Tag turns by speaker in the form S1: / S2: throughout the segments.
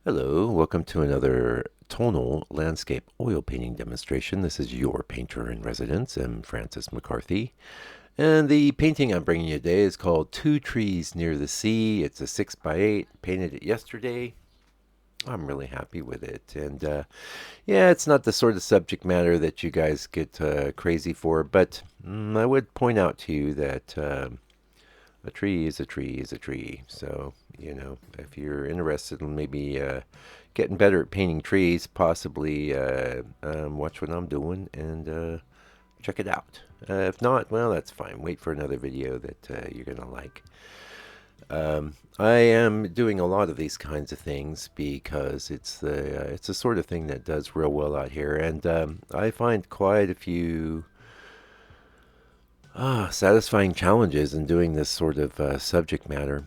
S1: Hello, welcome to another tonal landscape oil painting demonstration. This is your painter in residence. I'm Francis McCarthy. And the painting I'm bringing you today is called Two Trees Near the Sea. It's a 6x8. Painted it yesterday. I'm really happy with it. And yeah, it's not the sort of subject matter that you guys get crazy for, but I would point out to you that a tree is a tree is a tree. So, if you're interested in maybe getting better at painting trees, possibly watch what I'm doing and check it out. If not, well, that's fine. Wait for another video that you're going to like. I am doing a lot of these kinds of things because it's the sort of thing that does real well out here, and I find quite a few satisfying challenges in doing this sort of subject matter.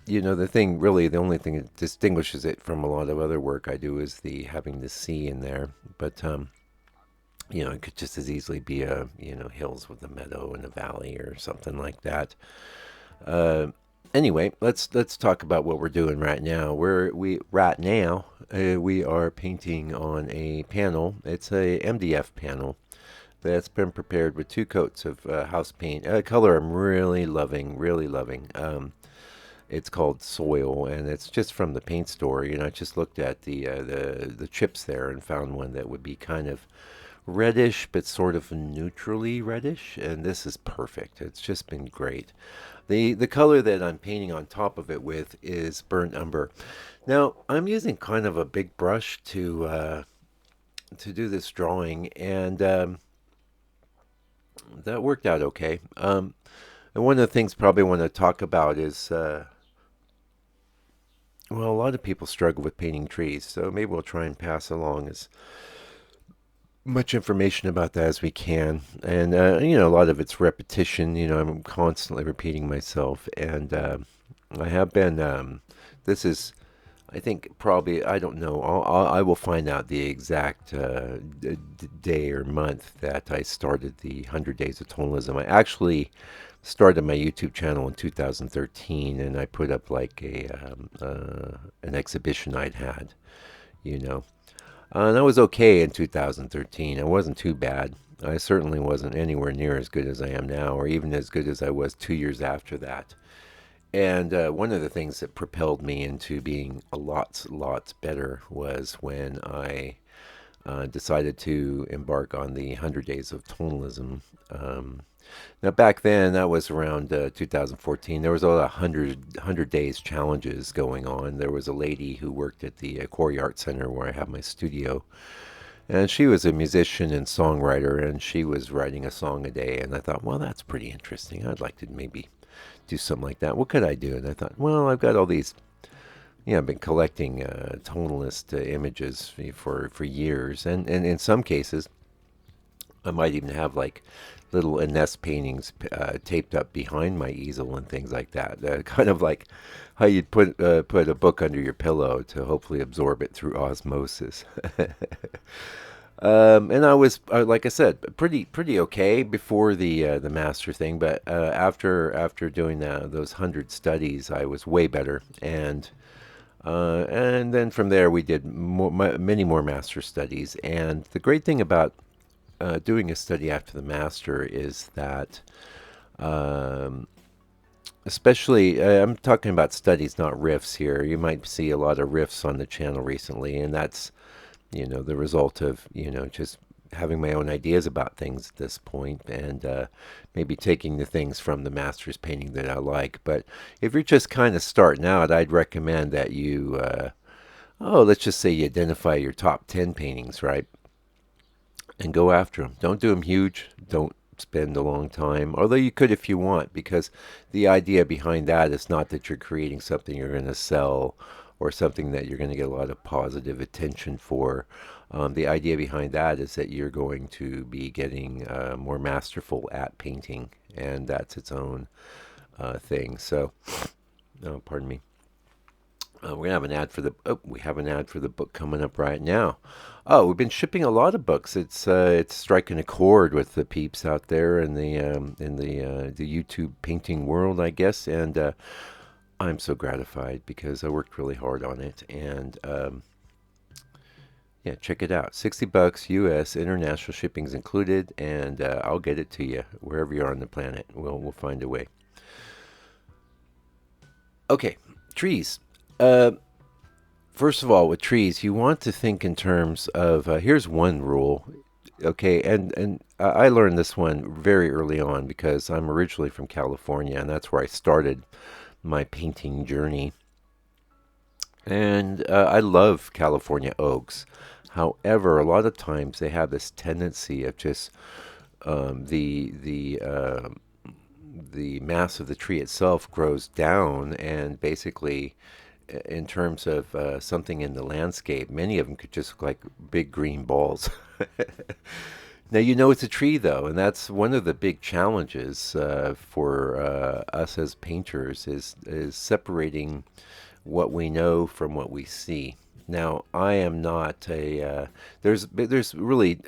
S1: The only thing that distinguishes it from a lot of other work I do is the having the sea in there. But it could just as easily be hills with a meadow and a valley or something like that. Uh, anyway, let's talk about what we're doing right now. We are painting on a panel. It's a MDF panel that's been prepared with two coats of house paint, a color I'm really loving, really loving. It's called Soil, and it's just from the paint store. I just looked at the chips there and found one that would be kind of reddish, but sort of neutrally reddish, and this is perfect. It's just been great. The color that I'm painting on top of it with is burnt umber. Now I'm using kind of a big brush to do this drawing, and that worked out okay. And one of the things probably want to talk about is, well, a lot of people struggle with painting trees, so maybe we'll try and pass along as much information about that as we can. And, a lot of it's repetition. I'm constantly repeating myself, and I have been, this is, I think probably, I don't know. I will find out the exact day or month that I started the 100 Days of Tonalism. I actually started my YouTube channel in 2013, and I put up like an exhibition I'd had, you know. And that was okay in 2013. It wasn't too bad. I certainly wasn't anywhere near as good as I am now, or even as good as I was 2 years after that. And one of the things that propelled me into being a lots better was when I decided to embark on the 100 Days of Tonalism. Now, back then, that was around 2014. There was a lot of 100 days challenges going on. There was a lady who worked at the Quarry Art Center where I have my studio. And she was a musician and songwriter, and she was writing a song a day. And I thought, well, that's pretty interesting. I'd like to maybe do something like that. What could I do? And I thought, well, I've got all these. I've been collecting tonalist images for years, and in some cases, I might even have like little Ines paintings taped up behind my easel and things like that. Kind of like how you'd put a book under your pillow to hopefully absorb it through osmosis. And I was, like I said, pretty okay before the master thing, but after doing those 100 studies, I was way better, and then from there we did many more master studies. And the great thing about doing a study after the master is that, um, especially, I'm talking about studies, not riffs here. You might see a lot of riffs on the channel recently, and that's the result of just having my own ideas about things at this point, and maybe taking the things from the master's painting that I like. But if you're just kind of starting out, I'd recommend that you, let's just say you identify your top 10 paintings, right? And go after them. Don't do them huge. Don't spend a long time, although you could if you want, because the idea behind that is not that you're creating something you're going to sell or something that you're going to get a lot of positive attention for. The idea behind that is that you're going to be getting more masterful at painting, and that's its own thing. So, oh, pardon me. We're gonna have an ad for the. Oh, we have an ad for the book coming up right now. Oh, we've been shipping a lot of books. It's striking a chord with the peeps out there in the YouTube painting world, I guess. And I'm so gratified because I worked really hard on it. And yeah, check it out. $60 US, international shipping's included, and I'll get it to you wherever you are on the planet. We'll find a way. Okay, trees. Uh, First of all, with trees, you want to think in terms of here's one rule. Okay, and I learned this one very early on because I'm originally from California, and that's where I started my painting journey. And I love California oaks. However, a lot of times they have this tendency of just um, the the uh, the mass of the tree itself grows down, and basically, in terms of something in the landscape, many of them could just look like big green balls. Now you know it's a tree though, and that's one of the big challenges for us as painters is separating what we know from what we see. Now I am not a there's really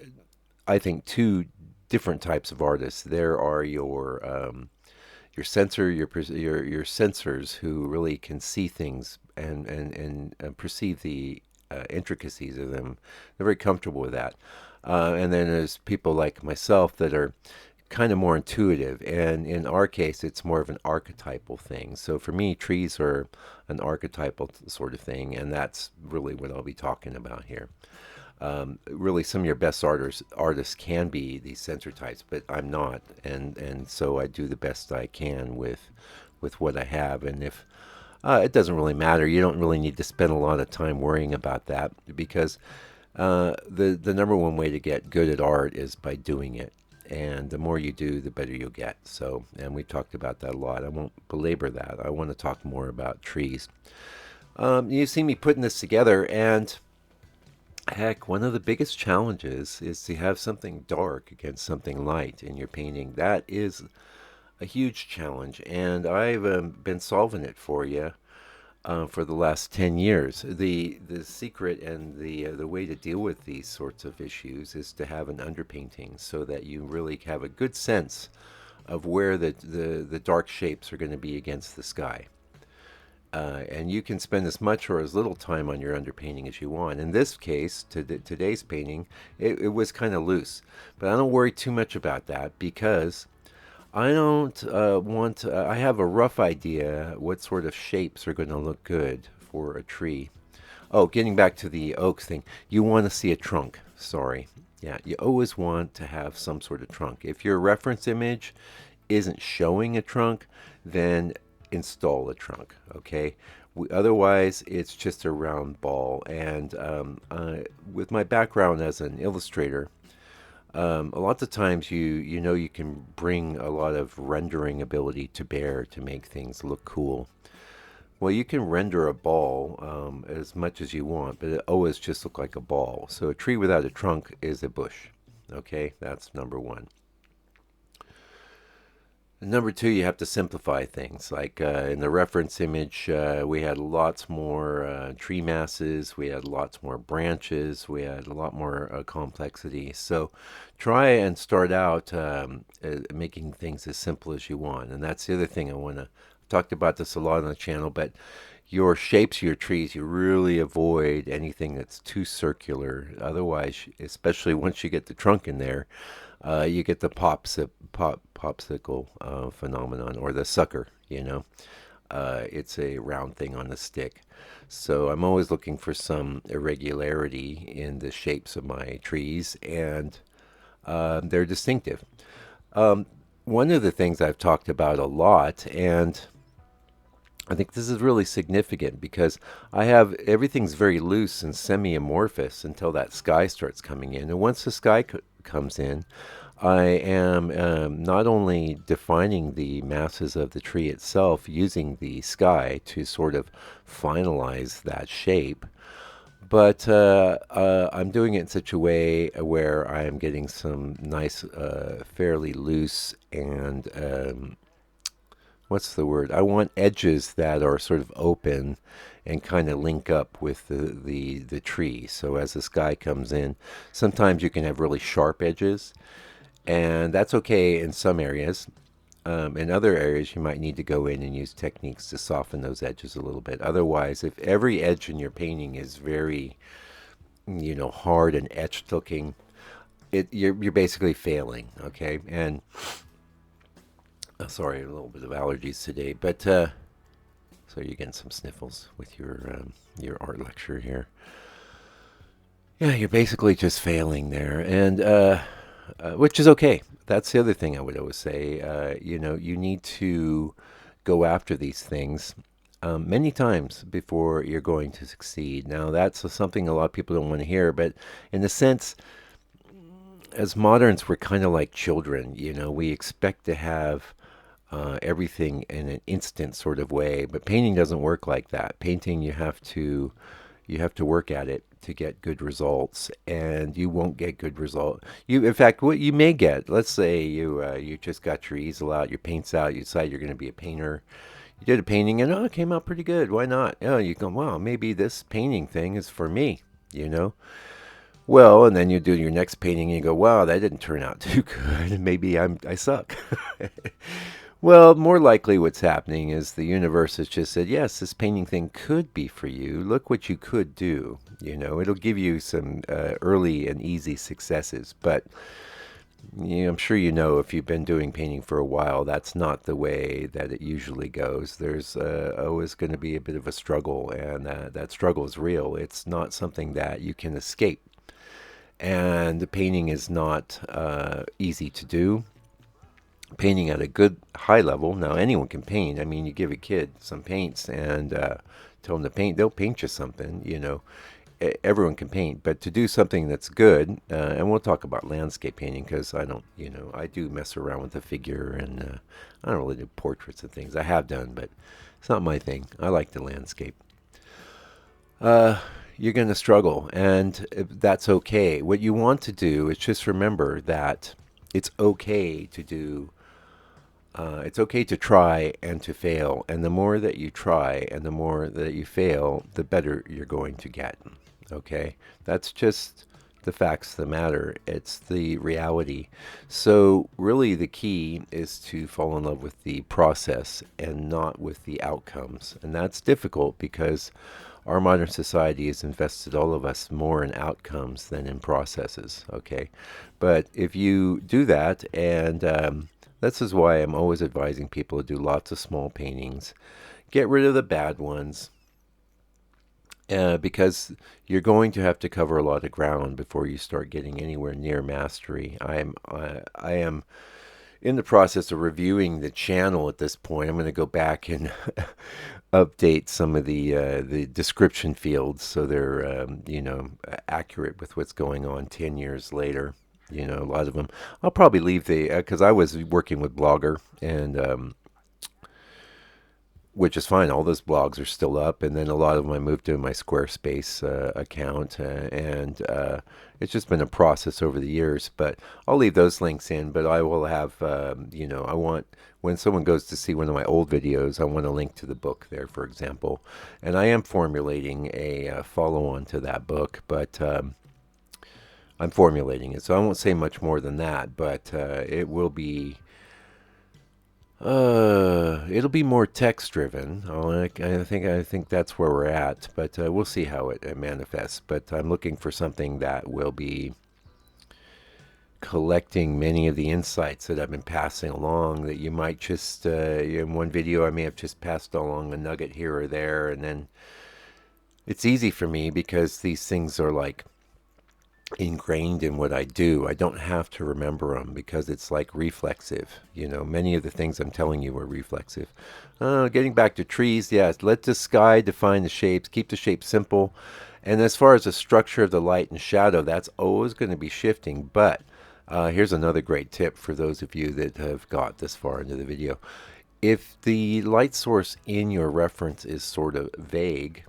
S1: I think two different types of artists. There are your sensor your sensors who really can see things and perceive the intricacies of them. They're very comfortable with that. And then there's people like myself that are kind of more intuitive. And in our case, it's more of an archetypal thing. So for me, trees are an archetypal sort of thing, and that's really what I'll be talking about here. Really, some of your best artists can be these sensor types, but I'm not, and so I do the best I can with what I have. And if it doesn't really matter, you don't really need to spend a lot of time worrying about that because the number one way to get good at art is by doing it. And the more you do, the better you'll get. So, and we talked about that a lot. I won't belabor that. I want to talk more about trees. You see me putting this together, and heck, one of the biggest challenges is to have something dark against something light in your painting. That is a huge challenge, and I've been solving it for you for the last 10 years. The secret and the way to deal with these sorts of issues is to have an underpainting so that you really have a good sense of where the dark shapes are going to be against the sky. And you can spend as much or as little time on your underpainting as you want. In this case, today's painting, it was kind of loose. But I don't worry too much about that because I don't I have a rough idea what sort of shapes are going to look good for a tree. Oh, getting back to the oaks thing, you want to see a trunk. Sorry. Yeah, you always want to have some sort of trunk. If your reference image isn't showing a trunk, then install a trunk, okay? Otherwise, it's just a round ball. And with my background as an illustrator, a lot of times you know you can bring a lot of rendering ability to bear to make things look cool. Well, you can render a ball as much as you want, but it always just look like a ball. So a tree without a trunk is a bush. Okay, that's number one. Number two, you have to simplify things. Like in the reference image, we had lots more tree masses, we had lots more branches, we had a lot more complexity. So try and start out making things as simple as you want. And that's the other thing I want to talked about this a lot on the channel, but your shapes of your trees, you really avoid anything that's too circular. Otherwise, especially once you get the trunk in there, you get the popsicle phenomenon or the sucker, you know. It's a round thing on a stick. So I'm always looking for some irregularity in the shapes of my trees, and they're distinctive. Um, One of the things I've talked about a lot, and I think this is really significant because I have everything's very loose and semi-amorphous until that sky starts coming in. And once the sky comes in, I am not only defining the masses of the tree itself using the sky to sort of finalize that shape, but I'm doing it in such a way where I am getting some nice, fairly loose and what's the word? I want edges that are sort of open and kind of link up with the tree. So as the sky comes in, sometimes you can have really sharp edges, and that's okay in some areas. In other areas, you might need to go in and use techniques to soften those edges a little bit. Otherwise, if every edge in your painting is very, hard and etched looking, you're basically failing. Okay, and sorry, a little bit of allergies today, but so you're getting some sniffles with your art lecture here. Yeah, you're basically just failing there, and which is okay. That's the other thing I would always say. You need to go after these things many times before you're going to succeed. Now, that's something a lot of people don't want to hear, but in a sense, as moderns, we're kind of like children. We expect to have everything in an instant sort of way, but painting doesn't work like that. Painting, you have to work at it to get good results, and you won't get good result. In fact, what you may get, let's say you just got your easel out, your paint's out, you decide you're going to be a painter. You did a painting and it came out pretty good. Why not? You go, wow, maybe this painting thing is for me. You know. Well, and then you do your next painting and you go, wow, that didn't turn out too good. Maybe I suck. Well, more likely what's happening is the universe has just said, yes, this painting thing could be for you. Look what you could do. It'll give you some early and easy successes. But I'm sure if you've been doing painting for a while, that's not the way that it usually goes. There's always going to be a bit of a struggle, and that struggle is real. It's not something that you can escape. And the painting is not easy to do. Painting at a good high level. Now anyone can paint. I mean, you give a kid some paints and tell them to paint, they'll paint you something. Everyone can paint, but to do something that's good, and we'll talk about landscape painting because I don't, I do mess around with the figure, and I don't really do portraits and things. I have done, but it's not my thing. I like the landscape. You're going to struggle, and that's okay. What you want to do is just remember that it's okay to do. It's okay to try and to fail, and the more that you try and the more that you fail, the better you're going to get. Okay, that's just the facts of the matter. It's the reality. So really, the key is to fall in love with the process and not with the outcomes, and that's difficult because our modern society has invested all of us more in outcomes than in processes. Okay, but if you do that, and this is why I'm always advising people to do lots of small paintings, get rid of the bad ones, because you're going to have to cover a lot of ground before you start getting anywhere near mastery. I am in the process of reviewing the channel at this point. I'm going to go back and update some of the description fields so they're accurate with what's going on 10 years later. A lot of them. I'll probably leave because I was working with Blogger, and which is fine. All those blogs are still up, and then a lot of them I moved to my Squarespace account, and it's just been a process over the years. But I'll leave those links in. But I will have, I want when someone goes to see one of my old videos, I want a link to the book there, for example. And I am formulating a follow-on to that book, but I'm formulating it, so I won't say much more than that. But it will be. It'll be more text driven. I think that's where we're at, but we'll see how it manifests. But I'm looking for something that will be collecting many of the insights that I've been passing along. That you might just in one video I may have just passed along a nugget here or there, and then it's easy for me because these things are like ingrained in what I do. I don't have to remember them because it's like reflexive. Many of the things I'm telling you are reflexive. Getting back to trees, yes, let the sky define the shapes, keep the shape simple. And as far as the structure of the light and shadow, that's always going to be shifting. But here's another great tip for those of you that have got this far into the video. If the light source in your reference is sort of vague,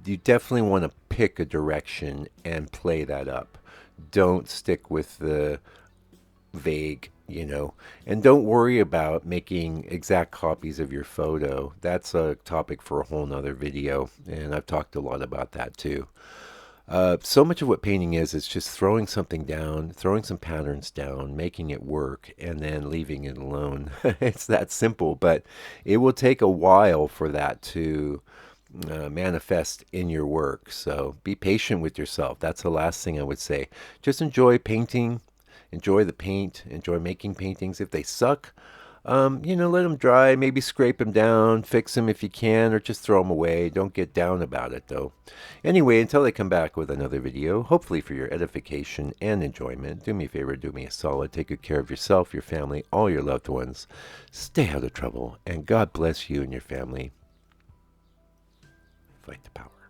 S1: you definitely want to pick a direction and play that up. Don't stick with the vague, and don't worry about making exact copies of your photo. That's a topic for a whole nother video, and I've talked a lot about that too. So much of what painting is just throwing something down, throwing some patterns down, making it work, and then leaving it alone. It's that simple, but it will take a while for that to manifest in your work. So be patient with yourself. That's the last thing I would say. Just enjoy painting, enjoy the paint, enjoy making paintings. If they suck, let them dry, maybe scrape them down, fix them if you can, or just throw them away. Don't get down about it though. Anyway, until I come back with another video, hopefully for your edification and enjoyment, do me a favor, do me a solid, take good care of yourself, your family, all your loved ones. Stay out of trouble, and God bless you and your family. Fight the power.